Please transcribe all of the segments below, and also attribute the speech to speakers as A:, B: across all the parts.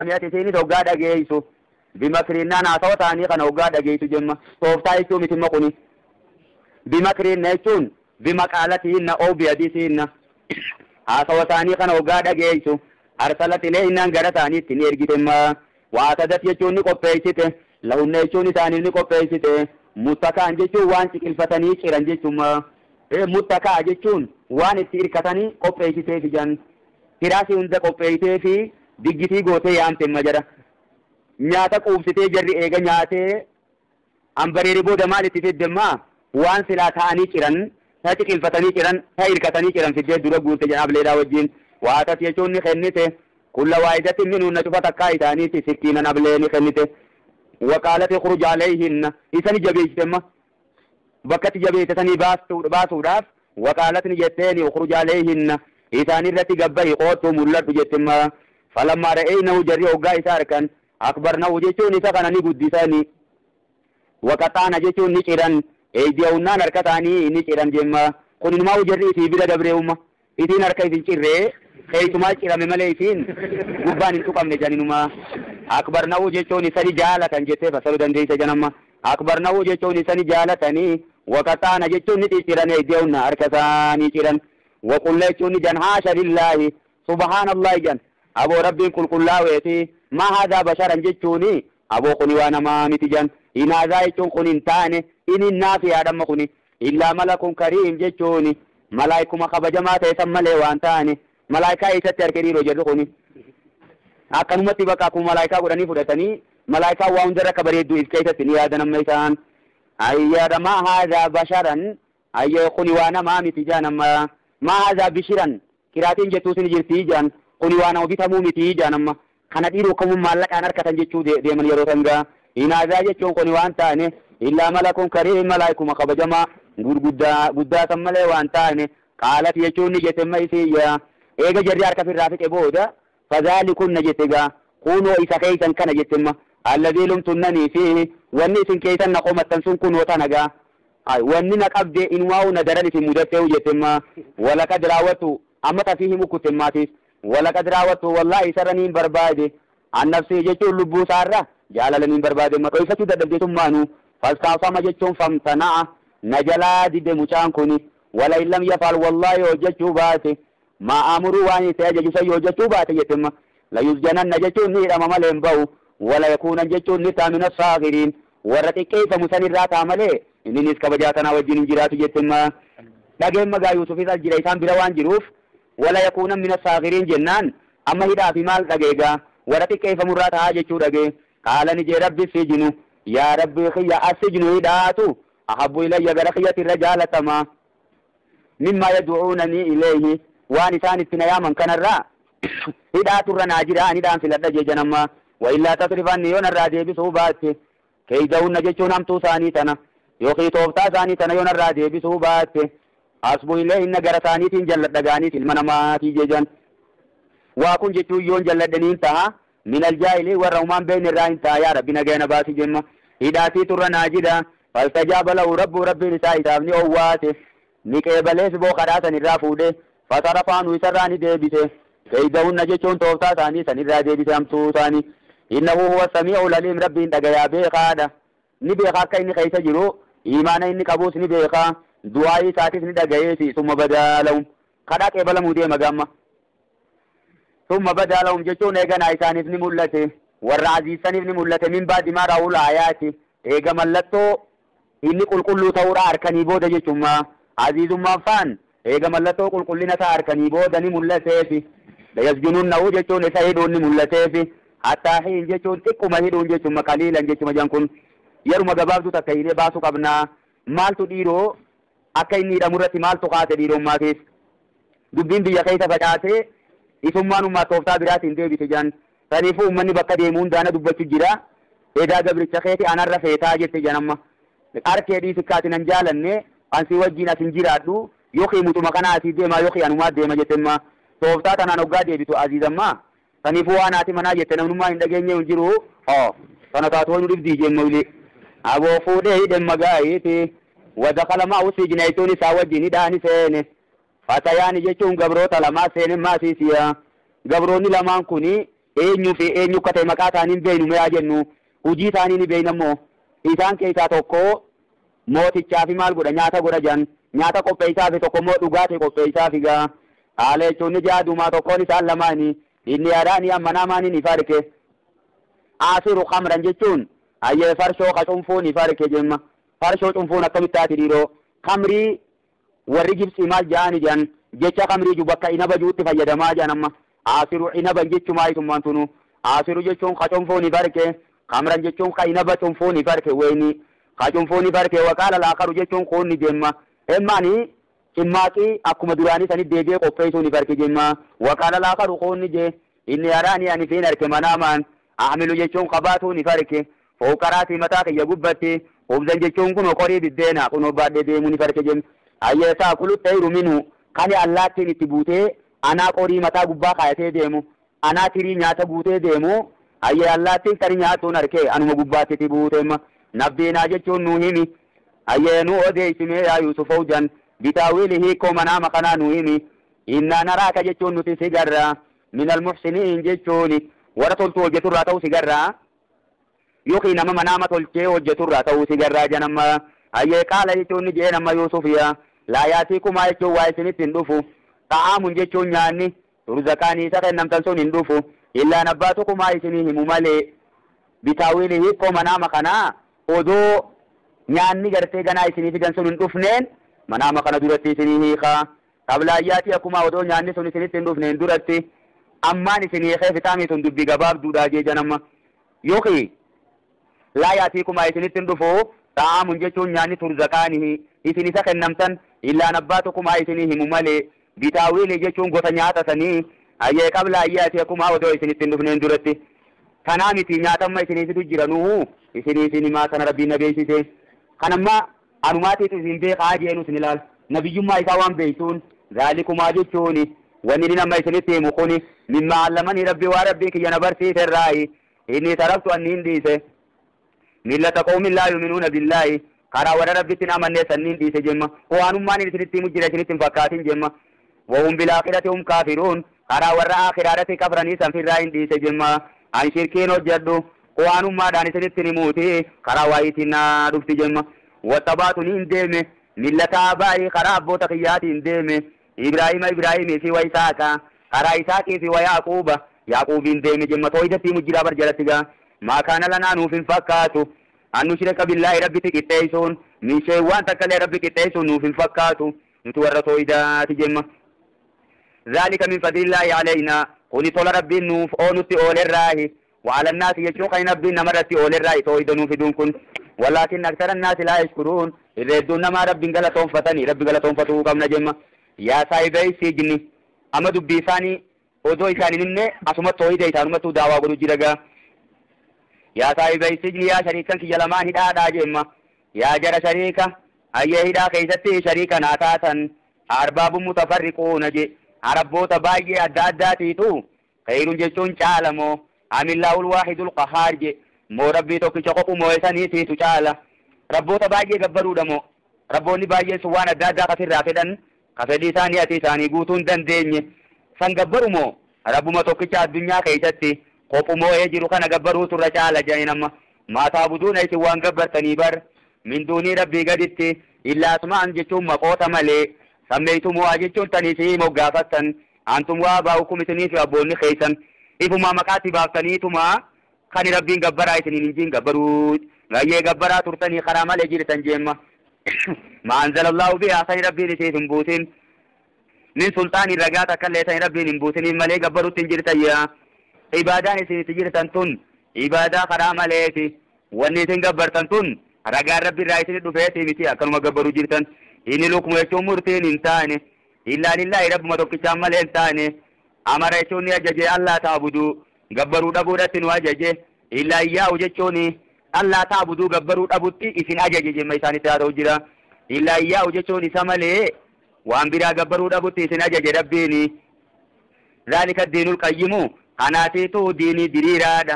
A: mi'ati sini hoggaa dhageessu bimakrinnaan haasawaa ta'anii kana hoggaa dhageessu jemma tooftaa jechuun miti maquni bimakrinna jechuun bimaqaalatiinna oo biyadisiinna haasawaa ta'anii kana hoggaa dhageessu arsalat ilayhinaan gara ta'aniitti ni ergitemma waatadat jechuun ni qopheessite lahunna jechuun isaaniif ni qopheessite muttakaan jechuun waan ciqilfatanii ciran jechuun muttakaa jechuun waan itti irkatanii qopheessiteef jan firaasii hunda qopheessitee fi diggitii gootee yaamtemma jedha nyaata quubsitee jarri eega nyaatee ambareeri booda maal itti fiddemmaa waan silaa ta'anii ciran ta ciqilfatanii ciran ta irkatanii ciran fiddee dura guute jedha ableedhaa wajjin waatat jechuun ni kennite kulla waa'idatin minhunna cufa takkaa isaaniiti sikkiinan ablee ni kennite وقالت اخرج عليهن إساني جبيتما بكت جبيتني باسوداف وقالت نجتني اخرج عليهن إساني التي قبري قوت ملت جتما فلما رأينه جري وقا إساركا أكبرنا وجيشوني سقنني قدساني وقطعنا جيشون نشيران أيديونا نركتاني نشيران جمّا قلن ما وجري في بلا دبريوما إذن أركي في الشرّي خيتما شيرا ممليفين قبان انتقام نجانينما أكبرنا وجيشوني سني جالة جيته فسلو دنديس جنما أكبرنا وجيشوني سني جالتني وقطعنا جيشوني تشيران أيديونا أركتاني شيران وقل جيشوني جنحاشا لله سبحان الله جن أبو ربي كل لاويتي ما هذا بشرا جيشوني أبو قني وانا ما متجن إن هذا يجون قنين تاني إن النافي آدم قني إلا ملك كريم جيشوني ملايكو مخبجمات يسمى ليوان تاني ملايكا يستر كريرو جرد قني أكنمتي بكاكو ملايكا قراني فرطني ملايكا واندر كبريدو إفكيسة نيادنا ميسان أيّاد ما هذا بشرا أي قني وانا ما متجان ما هذا بشرا كراتين جتوسين جرتيجان قني وانا وبيتمو متيجان kana dhiiroo kamuu maallaqaan harkatan jechuu deeman yeroo sangaa inaadaa jechuun qoni waan taane illaa malakun kariim malaayikuma kabajamaa guddaa san malee waan taane qaalat jechuun ni jette maisiyya eega jarri harka firraa fixe booda fadhaalikun na jette gaa kunoo isa keeysan kana jettemma alladhii lumtunnanii fi wanni isin keeysan na qomattan sun kunoo tana gaa wanni na qabde inwaa'u na daran isin mudattee jettemma walaqad raawwatu amma tafiihi mukkuttemmaatis ولقد راوته والله سرنين برباده عن نفسه جتون لبو سارة جاللنين برباده ما كيف تدبدتم مانو فاستعصم جتون فامتنع نجلا دد مچان كوني ولا إن لم يفعل والله يوجتو باته ما أمروا واني سيجج سيوجتو باته يتم لا يسجنن جتون نير أمام الانبو ولا يكون جتون نتا من الصاغرين ورتي كيف مسنر رات عمله إني نسك بجاتنا وجين جرات يتم لكن ما يوسف إذا الجريسان بلوان جروف ولا يكون من الصاغرين جنان أما هدا في مال دقيقة ورتي كيف مرات حاجة شورجي قال نجي ربي السجن يا ربي خيا السجن هداتو أحب إلي برخية الرجال تما مما يدعونني إليه وانسان التنيا من كان الرا هداتو الرناجرة ندان في الرجي جنما وإلا تصرفني يون الرادي بصوبات كي دون نجيشون هم توساني تنا يوخي توفتا ساني تنا يون الرادي بصوبات أصبو إليه إن غرسانيتين جلد دغانيت المناماتي جيجان واكون جتو يون جلد دنين تها من الجاهلي والرومان بين الرائن تها يا ربي نغينا باسي جنما هداتي تر ناجدا فالتجاب له ربي نسائي تابني أواته نكيباليس بو خداسا نرافوده فصرفان ويسراني ديبته كيدهن نجيشون توفتا ثاني سنرا ديبته أمتو ثاني إنه هو السميع العليم ربي نغيا بيخادا نبيخا كين خيس جرو إيمانا إني كبوس نبيخا دعائي ساتيس ندقائيتي ثم بدا لهم خداك إبلا مودي مقاما ثم بدا لهم جيشون إيغان عيسان ابن ملته والرعزيسان ابن ملته من بعد ما رأوا الآيات إيغا ملتو إني قل قلو تورا أركني بودا جيشون عزيز ما فان إيغا ملتو قل قلنا تأركني بودا نملته في ليسجنون نو جيشون سيدون نملته في حتى حين جيشون تكو مهدون جيشون قليلا جيشون جانكون يرمى قبابدو تكيني باسو قبنا مالتو ديرو akka inni hidhamurratti maaltu kaate dhiirummaatiif dubbiin biyya keessa facaatee isummaanummaa tooftaa biraatiin deebite jaan saniifuu uummanni bakka deemuun daana dubbachuu jira edaa gabricha keeti anarra feetaa jette janamma arkeedhii sikkaati nan jaalanne ansi wajjiin asin jiraadhu yookiin mutuma kana asii deemaa yookiin anumaa deema jettemma tooftaa tanaan hoggaa deebitu aziizammaa saniifuu waan haati manaa jette namnummaa hin dhageenye hin jiru sana taatu nu dhibdii jemma ulee aboo fuudhee hidhemma gaayeeti ودخل معه سجن يتوني ساوجيني داني سيني فتياني جيشون قبروتا لما سيني ما سيسيا قبروني لما كوني eenyu fi eenyu kate maqaa isaaniin beeynu mee jennu hujii isaanii ni beeynammoo isaan keessaa tokko mootichaa fi maal godha nyaata godha jan nyaata qopheessaa fi tokko immoo dhugaatii qopheessaa fi gaa haala jechuun ni jaadumaa tokkoon isaan lamaanii inni yaadaanii amma namaanii ni farke asiru khamran jechuun ayyee farshoo ka cunfuu ni farke jemma farshoo cunfuun akkamittaati dhiiroo khamrii warri gibsii maal jaani jan jecha khamrii ju bakka inaba juutti fayyadamaa jan amma asiru inaban jechumaa itummaan tunu asiru jechuun ka cunfuu ni farke khamran jechuun ka inaba cunfuu ni farke wayni ka cunfuu ni farke waqaala laakaru jechuun kun ni jemma emmaanii cimmaaqii akkuma duraanii sanit deebi'ee qopheessuu ni farke jemma waqaala laakaru kun ni je inni yaraanii ani fiin arke manaamaan ahmilu jechuun qabaatuu ni farke fooqaraatii mataa kiyya gubbatti hubzan jechuun kun qorii biddeena kun baadhee deemuu ni farke jem ayyeesaa kulut tayru minhu kani allaattiin itti buutee anaa qorii mataa gubbaa kaayatee deemu anaa tirii nyaata buutee deemu ayyee allaattiin tari nyaatuun arke anuma gubbaatti itti buuteemma nabbiinaa jechuun nu himi ayyee nu odeeysimee yaa Yuusuf hawjan bitaawili hiikoo manaama kanaa nu himi innaa naraaka jechuun nuti sigarraa min almuhsiniin jechuun warra toltu hojjeturraa ta'uu sigarraa yookiin nama manaama tolchee hojjeturraa ta'uu sigarraa janamma ayyee qaala jechuun ni jee nama Yuusufiya laa yaatiikumaa jechuun waa isinitti hin dhufu ta'aamun jechuun nyaanni turzaqaanii isa kennamtan sun hin dhufu illaan abbaatukumaa isinii himu malee bitaawili hiikoo manaama kanaa odoo nyaanni gartee ganaa isinii fidan sun hin dhufneen manaama kana duratti isinii hiikaa qablaayyaati akkuma odoo nyaanni sun isinitti hin dhufneen duratti ammaan isinii hiikee fixaamiitun dubbi gabaabduudhaa jee janamma yookiin laa yaatiikumaa isinitti hin dhufu ta'aamun jechuun nyaanni turzaqaanii isin isa kennamtan illaan abbaatukumaa isinii himu malee bitaawili jechuun gosa nyaata sanii ayyee qablaayyaati akkuma odoo isinitti hin dhufneen duratti kanaa miti nyaatamma isiniifitu jiranuu isinimaa kana rabbiin na beeksise kanamma anumaatiitu isin beekaa jeenu isin ilaal nabiyyummaa isaa waan beeytuun zaalikumaa jechuun wanni ni nama isinitti himu kuni mimmaa allamanii rabbii waa rabbii kiyya na barsiise irraayi inni taraktu anni hin dhiise millata qawmin laa yuminuuna billaahi karaa warra rabbitti hin amannee sanniin dhiise jemma waanummaan isinitti himu jira isinitti hin fakkaatin jemma wahum bilaakhirati hum kaafiruun karaa warra aakhiraadhatti kafranii sanfirraa hin dhiise jemma an shirkiin hojjedhu waanummaadhaan isinitti himuuti karaa waayitiin naa dhufti jemma wattabaatu ni hin deeme millata abaa'ii karaa abboota kiyyaatii hin deeme ibraahimii fi wa isaaqa karaa isaaqii fi wa yaaquubiin deeme jemma tooydatti himu jira bar jalatti gaa maa kaana lanaa nuuf hin fakkaatu an nushrika billaahi rabbitti qixxeeysuun min waan takkalee rabbi qixxeeysuun nuuf hin fakkaatu nuti warra tooydaati jemma ذلك من فضل الله علينا قل طول ربي نوف أونتي أول الراهي وعلى الناس يشوق نبي نمرتي أول الراهي تويدنوا في دونكن ولكن أكثر الناس لا يشكرون يردون ما ربي قلتهم فتني ربي قلتهم فتوه قمنا جمع يا صاحبي سجني أما دبي ثاني ودو إساني نمني أسمت تويدة إسانمتو دعوة قلو جرقا يا صاحبي سجني يا شريكا كي جلمان هدا جمع يا جر شريكا أيه هدا كيستي شريكا ناتاتا أرباب متفرقون جي عربوتا باقي أداتيتو خير جيشون چالمو عم الله الواحد القهار جي مو ربي توكي شقوق مويساني تيتو چالا ربوتا باقي قبرو دمو ربوني باقي سوان أداتا قفر رافدن قفل ثاني أتي ثاني قوتون دن ديني سن قبرو مو ربو ما توكي چا الدنيا خيشتي قوپو مو يجرو خانا قبرو سر چالا جاينما ما تابدون اي سوان قبر تنيبر من دوني ربي قدتي إلا اسمان جيشون مقوتا ملي سميتم واجتون تنيسي مقافتن أنتم واباؤكم سنين في أبوني خيسا إفما مكاتي بافتنيتما خاني ربين قبرا سنين نجين قبرو غاية قبرا ترتني خراما لجير تنجيما ما أنزل الله بها خاني ربين سيثم بوتين من سلطان الرقاة كالي سنين ربين بوتين ملي قبرو تنجير تيا عبادان سنين تنجير تنتون عبادة خراما ليتي ونيتين قبر تنتون رقا ربي رايسين دفيتي متي أكلما قبرو جيرتن إني لكم يشون مرتين إنتاني إلا لله رب ما توقيتان مال إنتاني أمر يشون يججي الله تعبدو قبروا دبورة واججي إلا إياه جيشوني الله تعبدو قبروا دبوتي إسن أججي جمع إساني تاتو جرا إلا إياه جيشوني سمالي وأنبرا قبروا دبوتي إسن أججي ربيني ذلك الدين القيم قناتيتو ديني دريرادا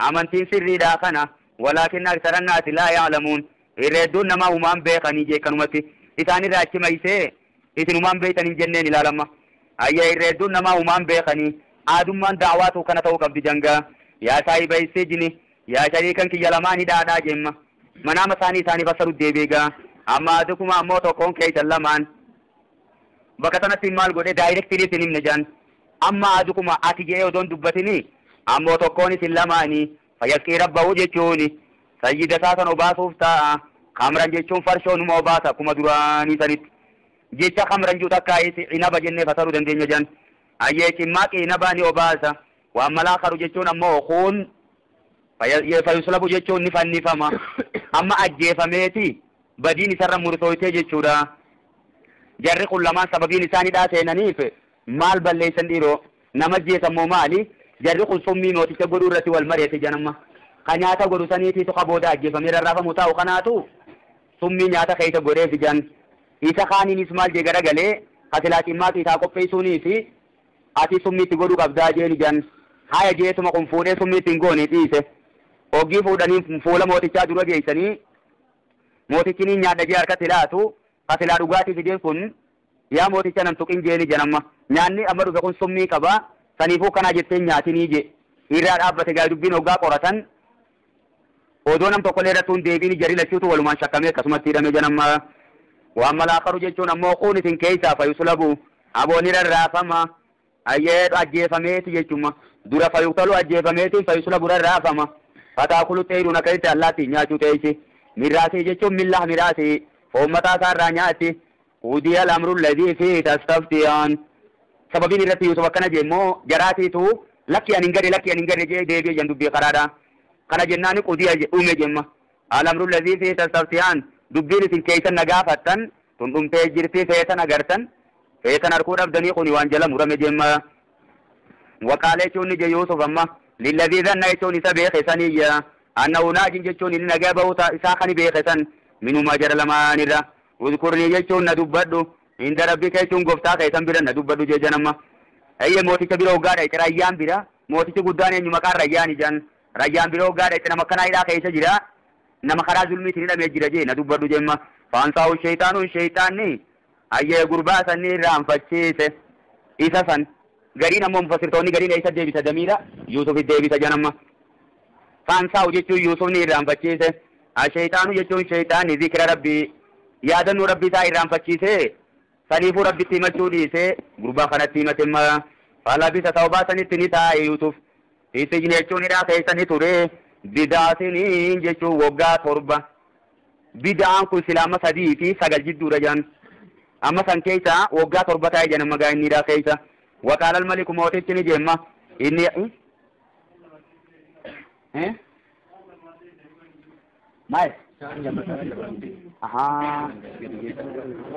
A: أمنتين سري داخنا ولكن أكثر الناس لا يعلمون إردون نما همان بيقني جي كنمتي إساني راكي ميسي إسنمان بيتنين جنين الالما أي إردون نما همان بيقني aadummaan da'waatu kana ta'uu qabdi janga yaa saahiba sijni yaa shariikan kiyya lamaani dhaadhaa jemma manaama isaanii fassaru deebiigaa amma adukuma ammoo tokkoon keeysan lamaan bakka sanatti maal godhe daayirektirii isin himne jan amma adukuma ati jee odoon dubbatini ammoo tokkoon isin lamaanii fayyasqii rabbahu jechuuni sayyida isaa san obaasuuf ta'a kamran jechuun farshoonuma obaasa akkuma duraanii sanitti jecha kamran juu takkaayisi inaba jennee fasaruu dandeenya jan ayyee cimmaaqi inabaa ni obaasa waan malaakaru jechuun ammoo kun fayuslabu jechuun ni fannifama amma ajjeefameeti badiin isarra murtooytee jechuudha jarri kun lamaan sababiin isaanidhaa seenaniif maal balleessan dhiiroo nama ajjeesammoo maali jarri kun summii mooticha godhuu irratti wal mareete janamma ka nyaata godhu saniitiitu ka booda ajjeefamee rarraafamu taa'u kanaatu summii nyaata keessa godheef jan isa kaaniinis maal jee garagalee ka silaa cimmaaqii isaa qopheessuunii fi ati summiitti godhuu qabdaa jeen jan haya jeetuma kun fuudhee summiitti hin goone dhiise oggii fuudhanii fuula mootichaa dura geessanii mootichi nyaadha jee harkatti laatu ka silaa dhugaatii fideen kun yaa mooticha nan tuqin jeeni janamma nyaanni amma dhufe kun summii qaba saniifuu kanaa jettee nyaatinii je irraa dhaabbate gaa dubbiin hoggaa qoratan odoo nam tokkollee irratti hun deebiin jari lachuutu walumaan shakkamee akkasumatti hidhame janamma waan malaakaru jechuun ammoo kun isin keessaa fayusulabu aboonni rarraafama ayyee ajjeefameeti jechuma dura fayuqtalu ajjeefameeti fayusulabu rarraafama fataakulu ta'eedhuun akkasitti allaatti nyaachuu ta'eesi miraasii jechuun millah miraasii foommataa isaarraa nyaatti udiya al-amru alladhii fiihi tastaftiyaan sababiin irratti Yuusuf akkana jeemmoo jaraatiitu lakki ani hin gadhe jee deebi'e jan dubbii karaadha kana jennaani qudiya uume jemma al-amru alladhii fiihi tastaftiyaan dubbiin isin keeysan nagaafattan tun dhumtee jirti feetan agartan feetan harkuu dhabdanii kuni waan jala murame jemma waqaalee jechuun je Yuusuf amma lilladhii zanna jechuun isa beeke saniyya annahu naajin jechuun inni nagaa bahuta isaa kani beeke san minuma jara lamaanirra udkurni jechuun na dubbadhu inda rabbika jechuun goftaa keessan bira na dubbadhu jee janamma ayye mooticha bira hoggaadha itti rayyaan bira mootichi guddaan eenyu maqaan rayyaan ijan rayyaan bira hoggaadha itti nama kanaa hidhaa keessa jira nama karaa zulmiitiin hidhamee jira jee na dubbadhu jemma faansaa'u shayxaanni ayyee gurbaa sanni irraanfachiise isa san gariin ammoo mufassirtoonni gariin eessa deebisa damiira Yuusuf deebisa janamma faansaa'u jechuun Yuusufni irraanfachiise ashayxaanu jechuun shayxaanni zikra rabbii yaadannoo rabbii isaa irraanfachiise saniifuu rabbitti himachuu dhiise gurbaa kanatti himatemma falabisa tawbaa sanitti ni taa'e Yuusuf isijni jechuun hidhaa keessa ni ture bidaasiniin jechuun waggaa 7 bidaan kun silaama 3 fi 9 jidduudha jan amma san keessa waggaa 7 taa'e janamma gaa inni hidhaa keessa waqaala al-maliku mootichi ni jemma inni maal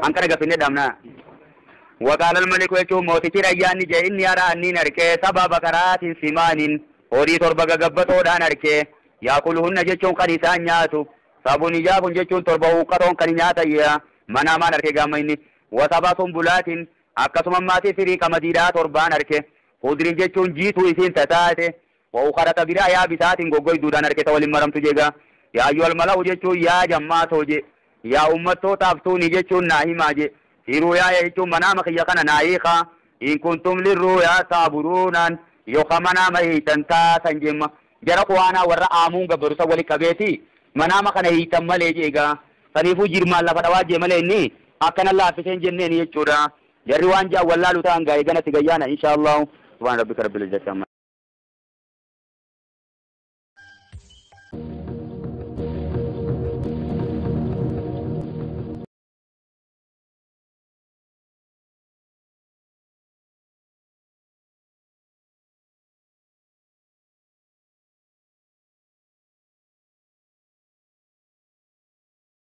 A: ankara gafine damna waqaala al-maliku jechuun mootichi rayyaanni je inni araanniin arke saba bakaraatin simaanin horii 7 gagabbatoodhaan arke yaakuluhunna jechuun kan isaan nyaatu sabun ijaabun jechuun 7 huqqatoon kan nyaatayya manaamaan arke gaama inni wasaba sumbulaatin akkasuma maatii firii qamadiidhaa 7 arke hudrin jechuun jiituu isiin tataate وأخرت برا يا بساتين غوغوي دودان أركتا ولي مرم تجيغا يا أيها الملأ جيتشو يا جماعة جي يا أمتو تافتوني جيتشو ناهما جي في رؤيا جيتشو منامك يقنا نايخا إن كنتم للرؤيا تعبرون يوخا منام هيتن تاسا جيما جرقوانا ورا آمون قبرسا ولي كبيتي منامك نهيتن ملي جيغا فنيفو جرما الله فتواجه ملي إني أكنا الله فسين جنين يجورا جروان جا والله لتان غايغانا تغيانا إن شاء الله سبحان ربك رب العزة